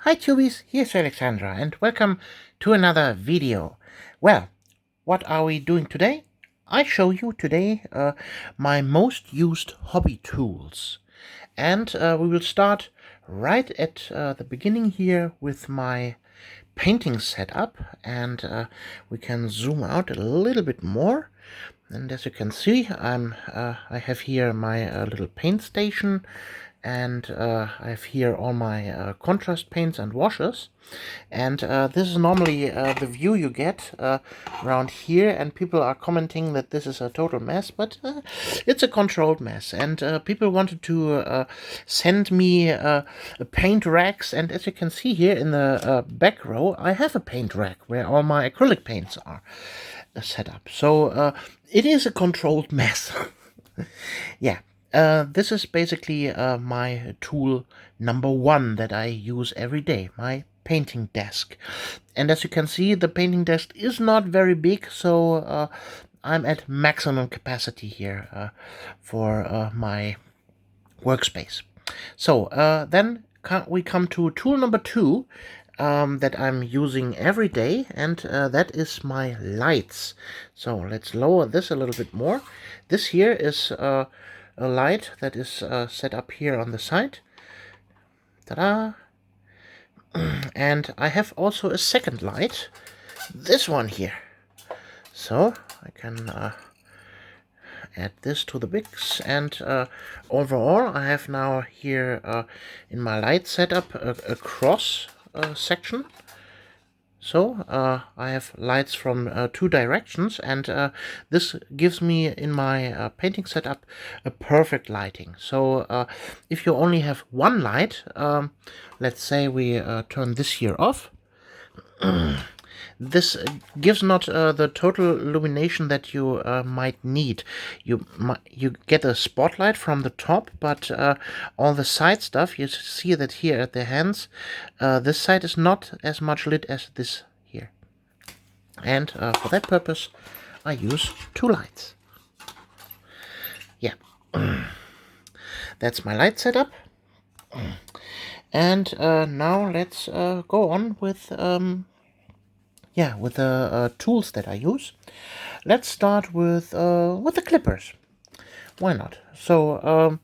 Hi Tubies, here's Alexandra and welcome to another video. Well, what are we doing today? I show you today my most used hobby tools. And we will start right at the beginning here with my painting setup, and we can zoom out a little bit more. And as you can see, I have here my little paint station, and I have here all my contrast paints and washes. And this is normally the view you get around here, and people are commenting that this is a total mess, but it's a controlled mess. And people wanted to send me paint racks, and as you can see here in the back row, I have a paint rack where all my acrylic paints are set up. So it is a controlled mess. Yeah. This is basically my tool number one that I use every day, my painting desk. And as you can see, the painting desk is not very big, so I'm at maximum capacity here for my workspace. So then we come to tool number two that I'm using every day, and that is my lights. So let's lower this a little bit more. This here is a light that is set up here on the side. Ta-da! And I have also a second light, this one here. So I can add this to the mix, and overall I have now here in my light setup a cross section. So I have lights from two directions, and this gives me in my painting setup a perfect lighting. So if you only have one light, let's say we turn this here off, this gives not the total illumination that you might need. You get a spotlight from the top, but all the side stuff, you see that here at the hands, this side is not as much lit as this here. And for that purpose, I use two lights. Yeah, that's my light setup. And now let's go on with the tools that I use. Let's start with the clippers. Why not? So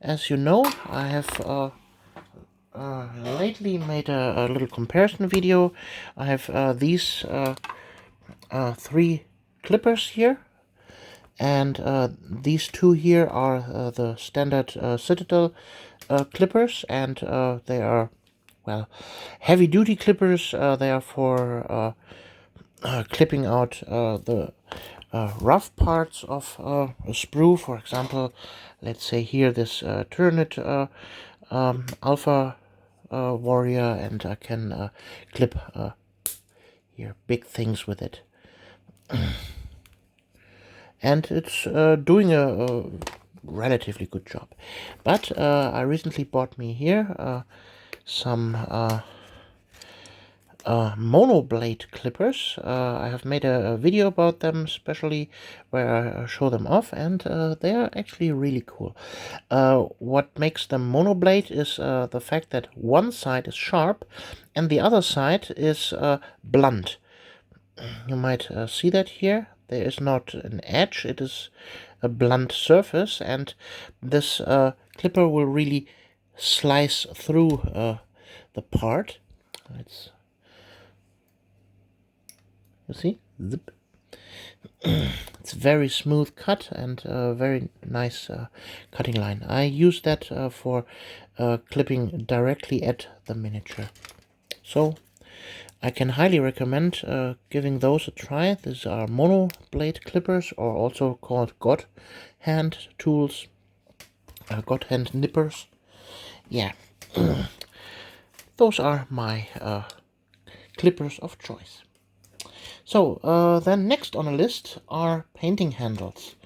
as you know, I have lately made a little comparison video. I have these three clippers here, and these two here are the standard Citadel clippers, and they are, well, heavy-duty clippers. They are for clipping out the rough parts of a sprue. For example, let's say here this Tyranid Alpha Warrior, and I can clip here big things with it. And it's doing a relatively good job. But I recently bought me here some monoblade clippers. I have made a video about them especially where I show them off, and they are actually really cool. What makes them monoblade is the fact that one side is sharp and the other side is blunt. You might see that here. There is not an edge, it is a blunt surface, and this clipper will really slice through the part. You see? Zip. It's very smooth cut and very nice cutting line. I use that for clipping directly at the miniature. So I can highly recommend giving those a try. These are mono blade clippers, or also called God hand tools, God hand nippers. Yeah, those are my clippers of choice. So then next on the list are painting handles.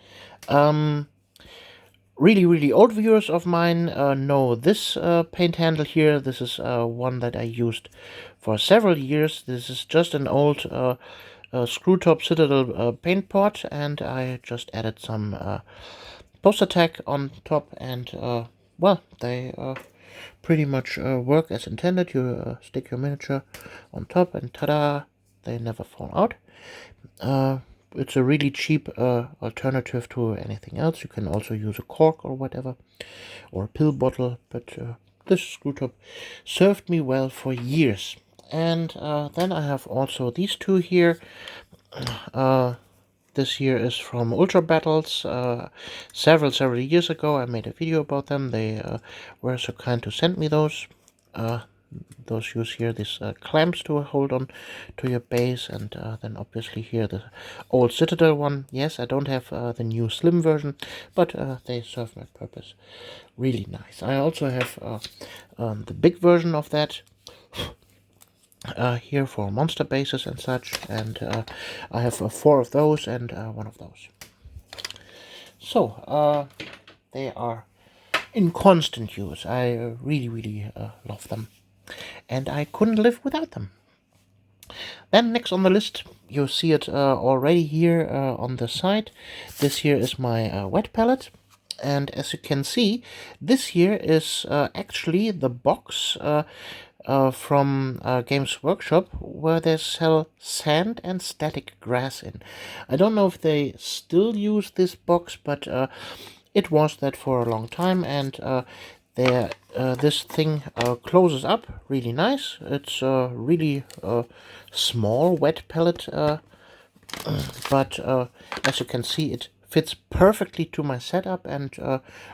Really old viewers of mine know this paint handle here. This is one that I used for several years. This is just an old screw top Citadel paint pot, and I just added some poster tack on top, and well, they pretty much work as intended. You stick your miniature on top and ta-da, they never fall out. It's a really cheap alternative to anything else. You can also use a cork or whatever, or a pill bottle, but this screw top served me well for years. And then I have also these two here. This here is from Ultra Battles. Several years ago I made a video about them. They were so kind to send me those. Those use here these clamps to hold on to your base, and then obviously here the old Citadel one. Yes, I don't have the new slim version, but they serve my purpose really nice. I also have the big version of that here for monster bases and such, and I have 4 of those and 1 of those. So they are in constant use. I really love them, and I couldn't live without them. Then next on the list, you see it already here on the side. This here is my wet palette, and as you can see, this here is actually the box from Games Workshop where they sell sand and static grass in. I don't know if they still use this box, but it was that for a long time, and this thing closes up really nice. It's a really small wet palette, but as you can see, it fits perfectly to my setup, and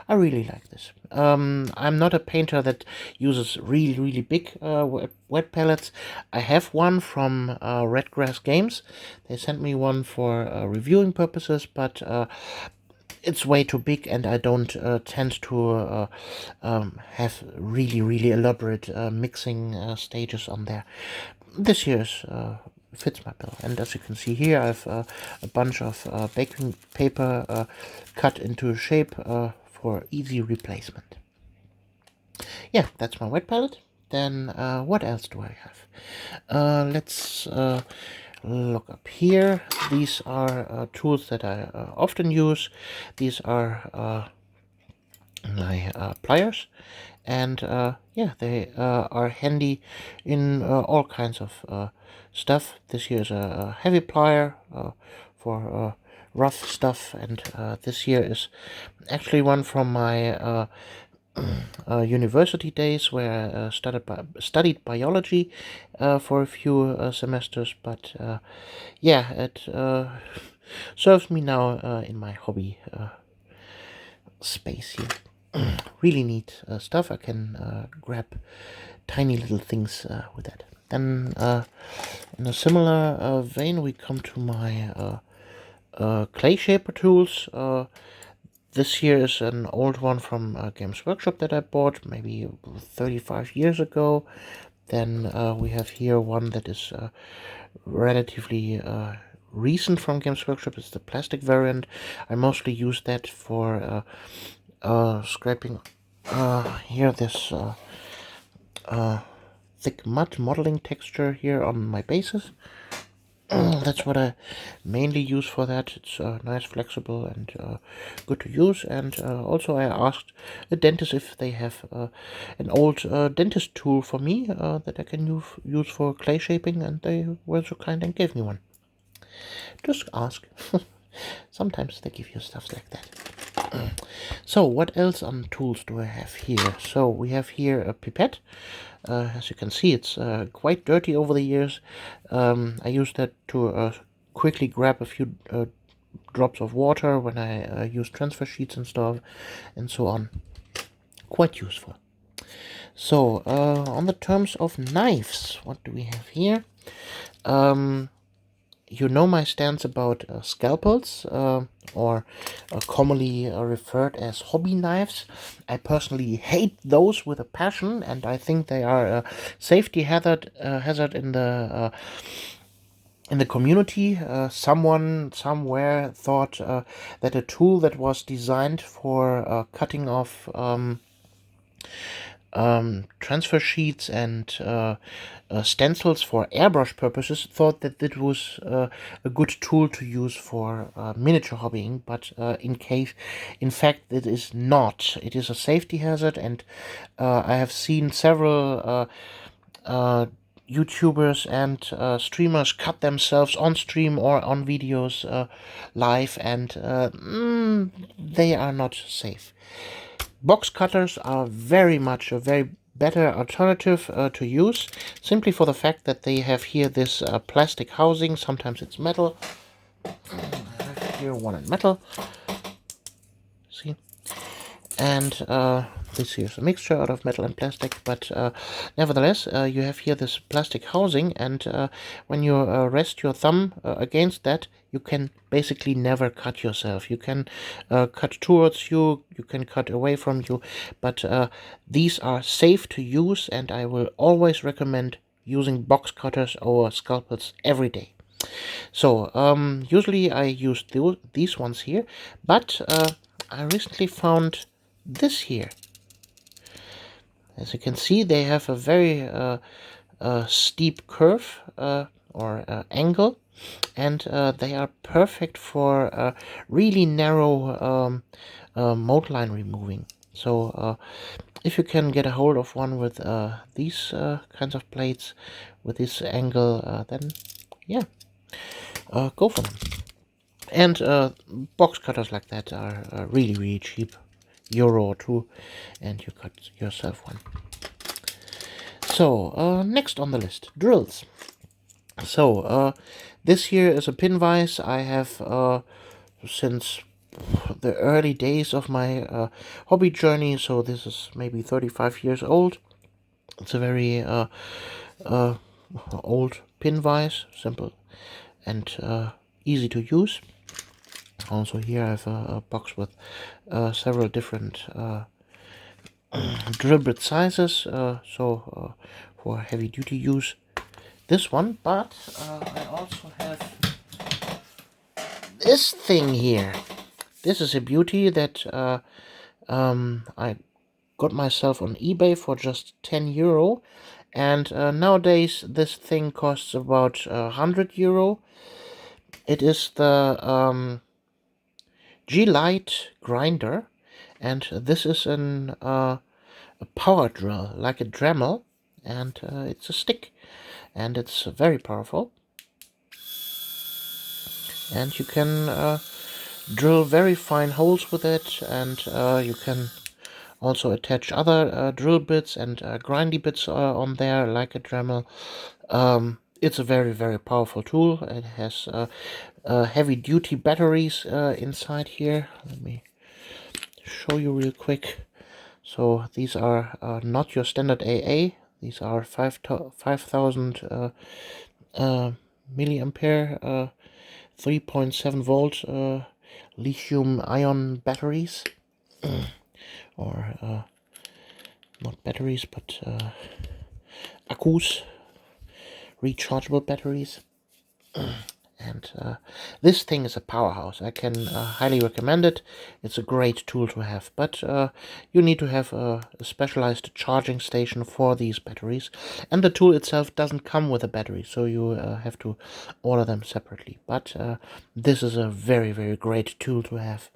I really like this. I'm not a painter that uses really big wet palettes. I have one from Redgrass Games. They sent me one for reviewing purposes, but it's way too big, and I don't tend to have really elaborate mixing stages on there. This here is fits my bill, and as you can see here, I have a bunch of baking paper cut into shape for easy replacement. Yeah, that's my wet palette. Then what else do I have? Let's look up here. These are tools that I often use. These are my pliers, and yeah, they are handy in all kinds of stuff. This here is a heavy plier for rough stuff, and this here is actually one from my university days, where I studied biology for a few semesters, but yeah, it serves me now in my hobby space here. Really neat stuff. I can grab tiny little things with that. Then in a similar vein, we come to my clay shaper tools. This here is an old one from Games Workshop that I bought maybe 35 years ago. Then we have here one that is relatively recent from Games Workshop. It's the plastic variant. I mostly use that for scraping here this thick mud modeling texture here on my bases. That's what I mainly use for that. It's nice, flexible, and good to use. And also I asked a dentist if they have an old dentist tool for me that I can use for clay shaping, and they were so kind and gave me one. Just ask. Sometimes they give you stuff like that. So what else on tools do I have here? So we have here a pipette. As you can see, it's quite dirty over the years. I use that to quickly grab a few drops of water when I use transfer sheets and stuff, and so on. Quite useful. So on the terms of knives, what do we have here? You know my stance about scalpels, or commonly referred as hobby knives. I personally hate those with a passion, and I think they are a safety hazard in the community. Someone somewhere thought that a tool that was designed for cutting off transfer sheets and stencils for airbrush purposes, thought that it was a good tool to use for miniature hobbying, but in fact it is not. It is a safety hazard, and I have seen several YouTubers and streamers cut themselves on stream or on videos live, and they are not safe. Box cutters are very much a very better alternative to use, simply for the fact that they have here this plastic housing. Sometimes it's metal. I have here one in metal. See? And this here is a mixture out of metal and plastic, but nevertheless, you have here this plastic housing, and when you rest your thumb against that, you can basically never cut yourself. You can cut towards you, you can cut away from you, but these are safe to use, and I will always recommend using box cutters or scalpels every day. So usually I use these ones here, but I recently found this here. As you can see, they have a very steep curve or angle, and they are perfect for really narrow mold line removing. So if you can get a hold of one with these kinds of plates with this angle, then yeah, go for them. And box cutters like that are really, really cheap. Euro or two, and you cut yourself one. So next on the list, drills. So this here is a pin vise I have since the early days of my hobby journey. So this is maybe 35 years old. It's a very old pin vise, simple and easy to use. Also here I have a box with several different drill bit sizes, so for heavy duty use this one, but I also have this thing here. This is a beauty that I got myself on eBay for just €10, and nowadays this thing costs about €100. It is the G-Lite grinder, and this is a power drill, like a Dremel, and it's a stick, and it's very powerful, and you can drill very fine holes with it, and you can also attach other drill bits and grindy bits on there, like a Dremel. It's a very, very powerful tool. It has heavy duty batteries inside here. Let me show you real quick. So these are not your standard AA. These are 5,000 milliampere 3.7 volt lithium ion batteries, or not batteries but accus, rechargeable batteries. And this thing is a powerhouse. I can highly recommend it. It's a great tool to have, but you need to have a specialized charging station for these batteries, and the tool itself doesn't come with a battery, so you have to order them separately. But this is a very, very great tool to have.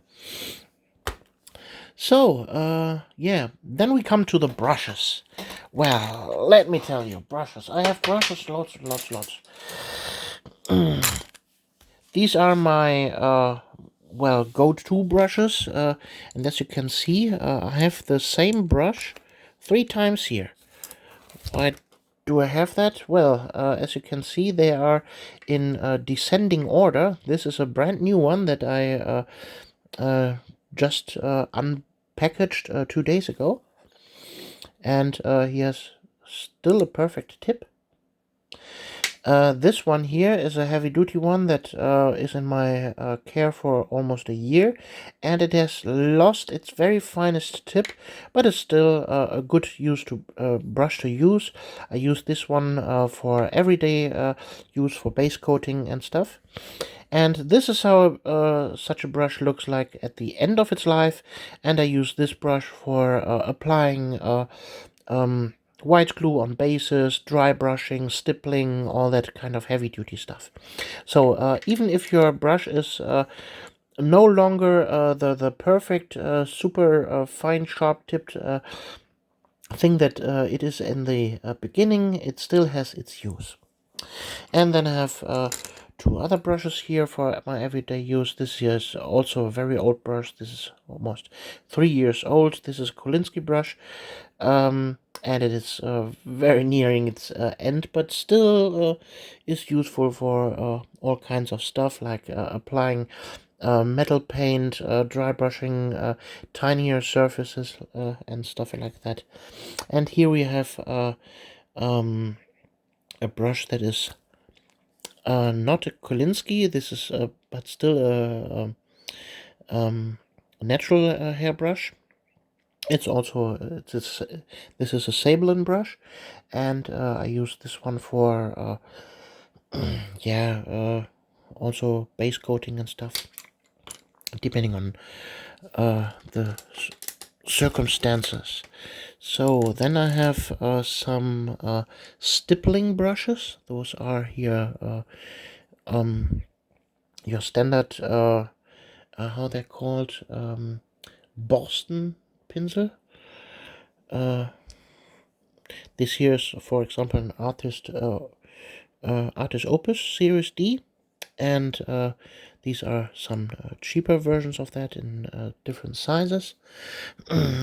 So yeah, then we come to the brushes. Well, let me tell you, brushes. I have brushes, lots. These are my well, go-to brushes, and as you can see, I have the same brush 3 times here. Why do I have that? Well, as you can see, they are in descending order. This is a brand new one that I just unpackaged 2 days ago, and he has still a perfect tip. This one here is a heavy-duty one that is in my care for almost a year, and it has lost its very finest tip, but it's still a good brush to use. I use this one for everyday use for base coating and stuff. And this is how such a brush looks like at the end of its life, and I use this brush for applying white glue on bases, dry brushing, stippling, all that kind of heavy-duty stuff. So even if your brush is no longer the perfect super fine sharp-tipped thing that it is in the beginning, it still has its use. And then I have two other brushes here for my everyday use. This here is also a very old brush. This is almost 3 years old. This is Kolinsky brush, and it is very nearing its end, but still is useful for all kinds of stuff, like applying metal paint, dry brushing tinier surfaces, and stuff like that. And here we have a brush that is not a Kolinsky. This is but still a natural hairbrush. It's also this is a Sablon brush, and I use this one for also base coating and stuff, depending on the circumstances. So then I have some stippling brushes. Those are here your standard how they're called, Boston pencil. This here is, for example, an artist Opus Series D, and these are some cheaper versions of that in different sizes.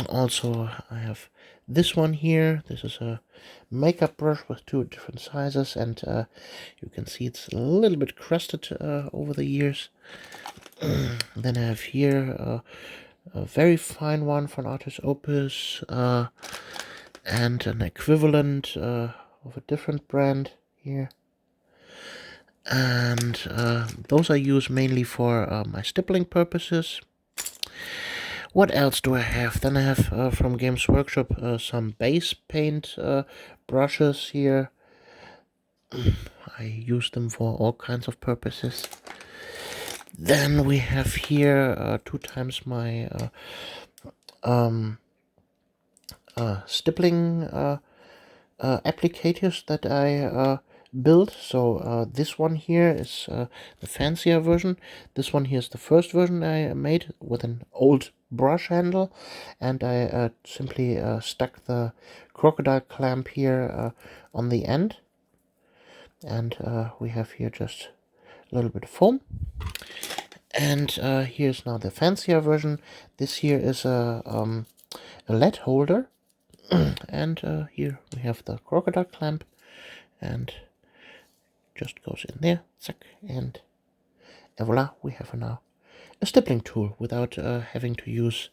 Also, I have this one here. This is a makeup brush with two different sizes, and you can see it's a little bit crusted over the years. Then I have here a very fine one from Artist Opus, and an equivalent of a different brand here. And those I use mainly for my stippling purposes. What else do I have? Then I have from Games Workshop some base paint brushes here. I use them for all kinds of purposes. Then we have here 2 times my stippling applicators that I built. So this one here is the fancier version. This one here is the first version I made with an old brush handle, and I simply stuck the crocodile clamp here on the end, and we have here just a little bit of foam. And here's now the fancier version. This here is a lead holder, and here we have the crocodile clamp, and just goes in there, zack, and voila, we have now a stippling tool without having to use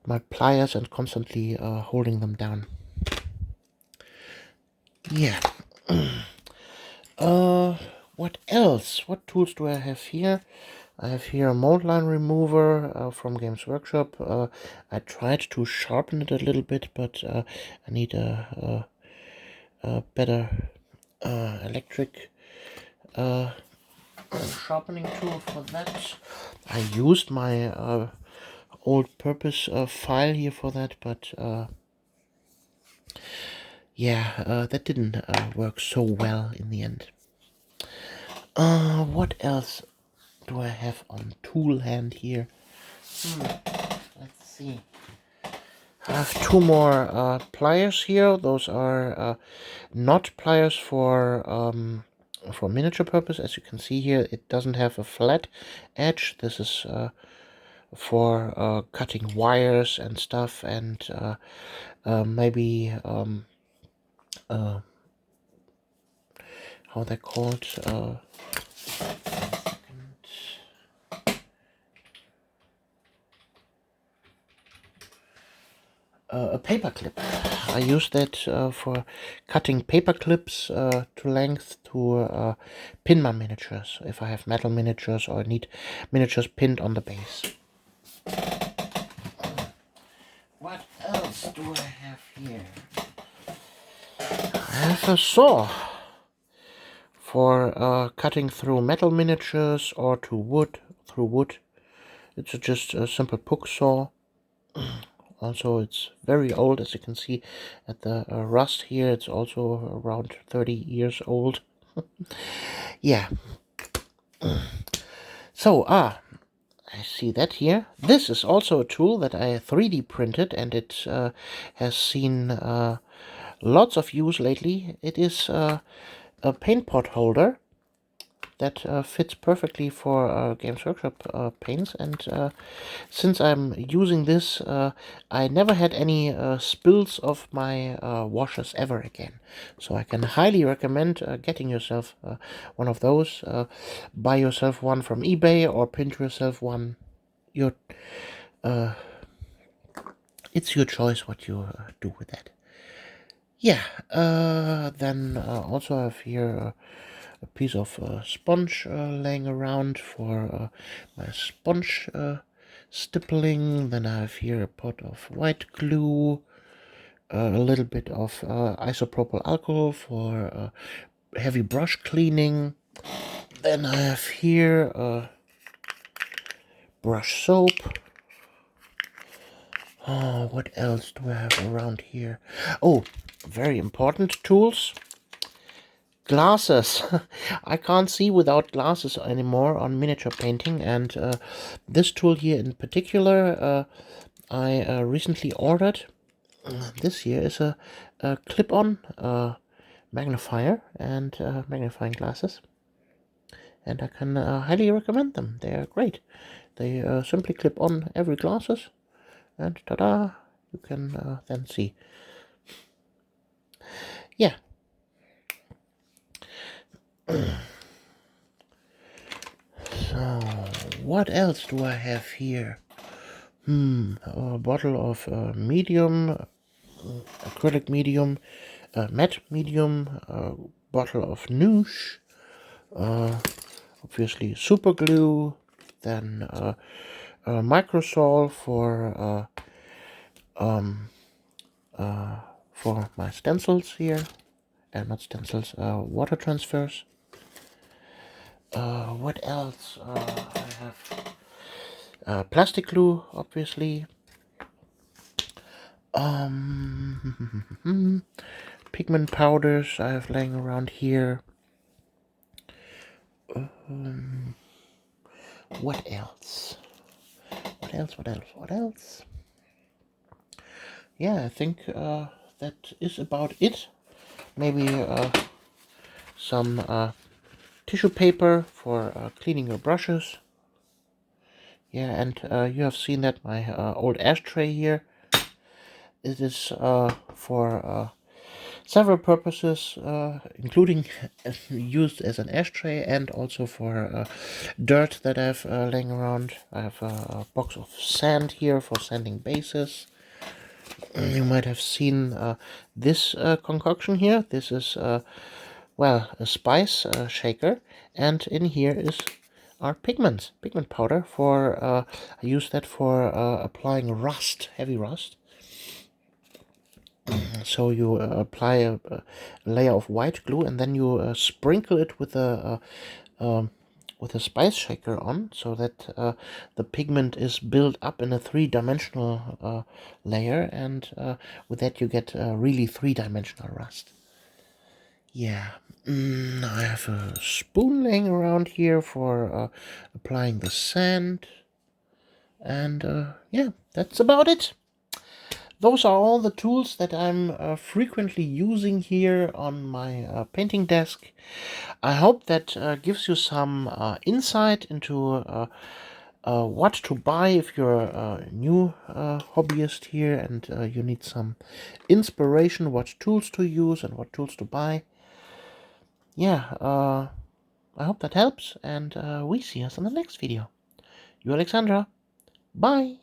my pliers and constantly holding them down. Yeah. What else? What tools do I have here? I have here a mold line remover from Games Workshop. I tried to sharpen it a little bit, but I need a better electric sharpening tool for that. I used my old purpose file here for that, but that didn't work so well in the end. What else do I have on tool hand here? Let's see. I have 2 more pliers here. Those are not pliers for miniature purpose. As you can see here, it doesn't have a flat edge. This is for cutting wires and stuff, and maybe how they're called. A paper clip. I use that for cutting paper clips to length to pin my miniatures, if I have metal miniatures or need miniatures pinned on the base. What else do I have here? I have a saw for cutting through metal miniatures or through wood. It's just a simple poke saw. Also, it's very old, as you can see at the rust here. It's also around 30 years old. Yeah. So, I see that here. This is also a tool that I 3D printed, and it has seen lots of use lately. It is a paint pot holder that fits perfectly for Games Workshop paints, and since I'm using this, I never had any spills of my washes ever again. So I can highly recommend getting yourself one of those. Buy yourself one from eBay or print yourself one. Your It's your choice what you do with that. Yeah, then also I have here a piece of sponge laying around for my sponge stippling. Then I have here a pot of white glue, a little bit of isopropyl alcohol for heavy brush cleaning. Then I have here brush soap. Oh, what else do I have around here? Oh, very important tools. Glasses. I can't see without glasses anymore on miniature painting, and this tool here in particular I recently ordered. This here is a clip-on magnifier and magnifying glasses, and I can highly recommend them. They are great. They simply clip on every glasses, and ta-da, you can then see. Yeah. So, what else do I have here? A bottle of medium, acrylic medium, matte medium, a bottle of Noosh, obviously super glue, then Microsol for my stencils here, and not stencils, water transfers. What else? I have plastic glue, obviously. Pigment powders I have laying around here. What else? What else? Yeah, I think that is about it. Maybe some tissue paper for cleaning your brushes. Yeah, and you have seen that my old ashtray here. It is for several purposes, including used as an ashtray and also for dirt that I have laying around. I have a box of sand here for sanding bases. You might have seen this concoction here. This is, well, a spice shaker, and in here is our pigment powder for, I use that for applying rust, heavy rust. So you apply a layer of white glue, and then you sprinkle it with a spice shaker on, so that the pigment is built up in a three-dimensional layer, and with that you get really three-dimensional rust. Yeah, I have a spoon laying around here for applying the sand, and yeah, that's about it. Those are all the tools that I'm frequently using here on my painting desk. I hope that gives you some insight into what to buy if you're a new hobbyist here and you need some inspiration, what tools to use and what tools to buy. Yeah, I hope that helps, and we see us in the next video. You, Alexandra. Bye.